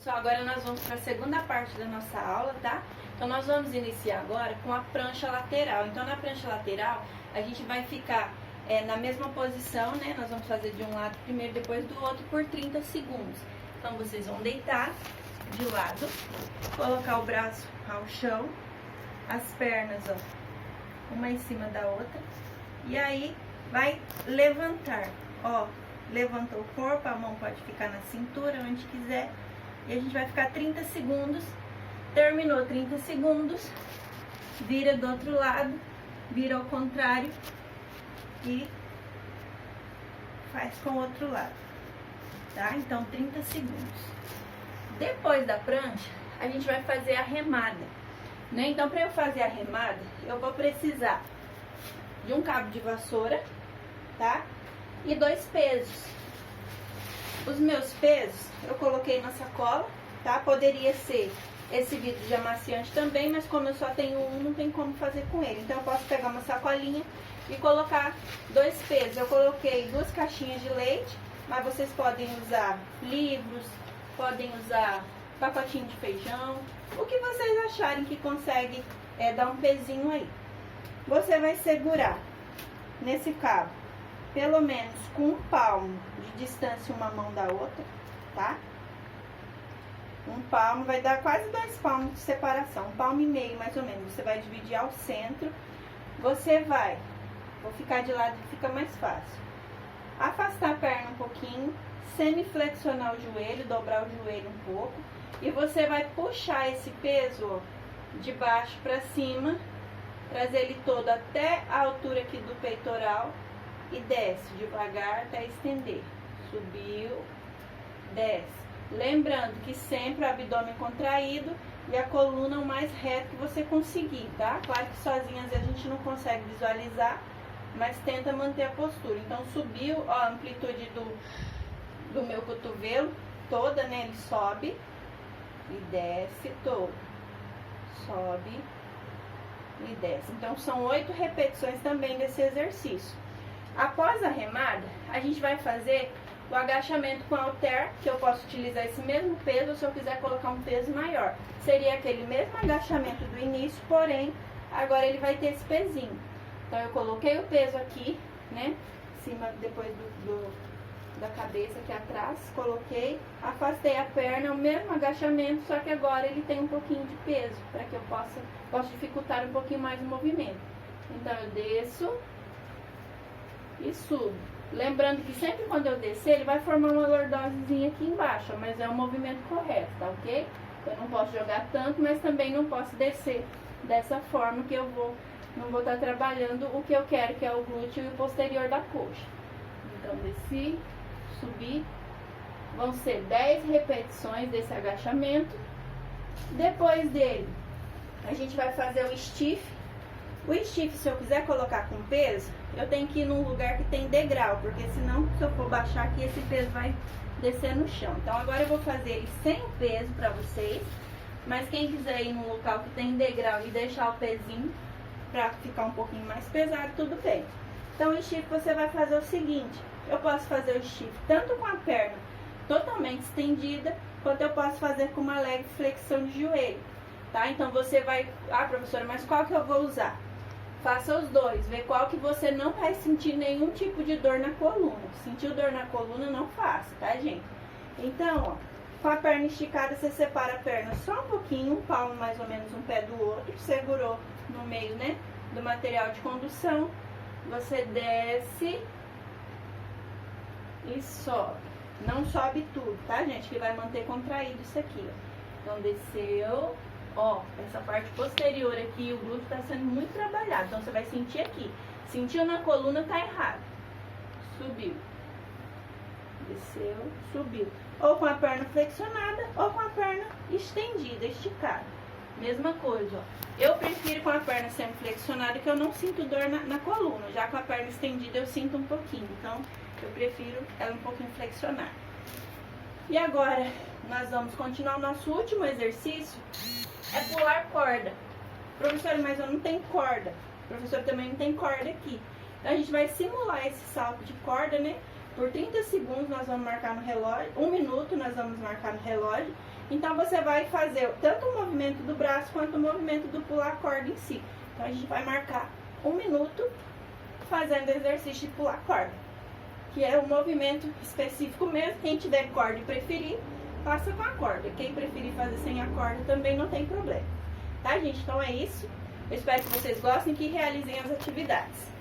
Pessoal, agora nós vamos para a segunda parte da nossa aula, tá? Então nós vamos iniciar agora com a prancha lateral. Então na prancha lateral a gente vai ficar na mesma posição, né? Nós vamos fazer de um lado primeiro, depois do outro por 30 segundos. Então vocês vão deitar de lado, colocar o braço ao chão, as pernas, ó, uma em cima da outra. E aí vai levantar, ó, levantou o corpo, a mão pode ficar na cintura, onde quiser. E a gente vai ficar 30 segundos, terminou 30 segundos, vira do outro lado, vira ao contrário e faz com o outro lado, tá? Então 30 segundos. Depois da prancha, a gente vai fazer a remada, né? Então para eu fazer a remada, eu vou precisar de um cabo de vassoura, tá? E 2 pesos. Os meus pesos eu coloquei na sacola, tá? Poderia ser esse vidro de amaciante também, mas como eu só tenho um, não tem como fazer com ele. Então eu posso pegar uma sacolinha e colocar 2 pesos. Eu coloquei 2 caixinhas de leite, mas vocês podem usar livros, podem usar pacotinho de feijão, o que vocês acharem que consegue dar um pezinho aí. Você vai segurar nesse cabo pelo menos com 1 palmo de distância uma mão da outra, tá? 1 palmo vai dar quase 2 palmos de separação, 1,5 palmo mais ou menos. Você vai dividir ao centro. Você vai, vou ficar de lado que fica mais fácil. Afastar a perna um pouquinho, semiflexionar o joelho, dobrar o joelho um pouco. E você vai puxar esse peso, ó, de baixo para cima, trazer ele todo até a altura aqui do peitoral. E desce devagar até estender. Subiu, desce. Lembrando que sempre o abdômen contraído e a coluna o mais reto que você conseguir, tá? Claro que sozinha às vezes a gente não consegue visualizar, mas tenta manter a postura. Então subiu, ó, a amplitude do meu cotovelo toda, né? Ele sobe e desce todo. Sobe e desce. Então são 8 repetições também desse exercício. Após a remada, a gente vai fazer o agachamento com halter, que eu posso utilizar esse mesmo peso, ou se eu quiser colocar um peso maior. Seria aquele mesmo agachamento do início, porém, agora ele vai ter esse pezinho. Então, eu coloquei o peso aqui, né, em cima, depois da cabeça aqui atrás, coloquei, afastei a perna, o mesmo agachamento, só que agora ele tem um pouquinho de peso, para que eu possa dificultar um pouquinho mais o movimento. Então, eu desço e subo. Lembrando que sempre quando eu descer, ele vai formar uma lordosezinha aqui embaixo, mas é o movimento correto, tá ok? Eu não posso jogar tanto, mas também não posso descer dessa forma que eu não vou estar trabalhando o que eu quero, que é o glúteo e o posterior da coxa. Então, desci, subi, vão ser 10 repetições desse agachamento. Depois dele, a gente vai fazer o stiff. O stiff, se eu quiser colocar com peso, eu tenho que ir num lugar que tem degrau, porque senão, se eu for baixar aqui, esse peso vai descer no chão. Então, agora eu vou fazer ele sem peso pra vocês, mas quem quiser ir num local que tem degrau e deixar o pezinho pra ficar um pouquinho mais pesado, tudo bem. Então, o stiff você vai fazer o seguinte, eu posso fazer o stiff tanto com a perna totalmente estendida, quanto eu posso fazer com uma leve flexão de joelho, tá? Então, você vai, professora, mas qual que eu vou usar? Faça os dois, vê qual que você não vai sentir nenhum tipo de dor na coluna. Sentiu dor na coluna, não faça, tá, gente? Então, ó, com a perna esticada, você separa a perna só um pouquinho, 1 palmo mais ou menos um pé do outro, segurou no meio, né, do material de condução. Você desce e sobe. Não sobe tudo, tá, gente? Que vai manter contraído isso aqui, ó. Então, desceu. Ó, essa parte posterior aqui, o glúteo tá sendo muito trabalhado. Então, você vai sentir aqui. Sentiu na coluna, tá errado. Subiu. Desceu, subiu. Ou com a perna flexionada, ou com a perna estendida, esticada. Mesma coisa, ó. Eu prefiro com a perna sempre flexionada, que eu não sinto dor na coluna. Já com a perna estendida, eu sinto um pouquinho. Então, eu prefiro ela um pouquinho flexionada. E agora, nós vamos continuar o nosso último exercício. É pular corda. Professor, mas eu não tenho corda. Professor, também não tem corda aqui. Então, a gente vai simular esse salto de corda, né? Por 30 segundos nós vamos marcar no relógio. 1 minuto nós vamos marcar no relógio. Então você vai fazer tanto o movimento do braço quanto o movimento do pular corda em si. Então a gente vai marcar 1 minuto fazendo exercício de pular corda, que é um movimento específico mesmo. Quem tiver corda e preferir, faça com a corda. Quem preferir fazer sem a corda também não tem problema. Tá, gente? Então é isso. Eu espero que vocês gostem e que realizem as atividades.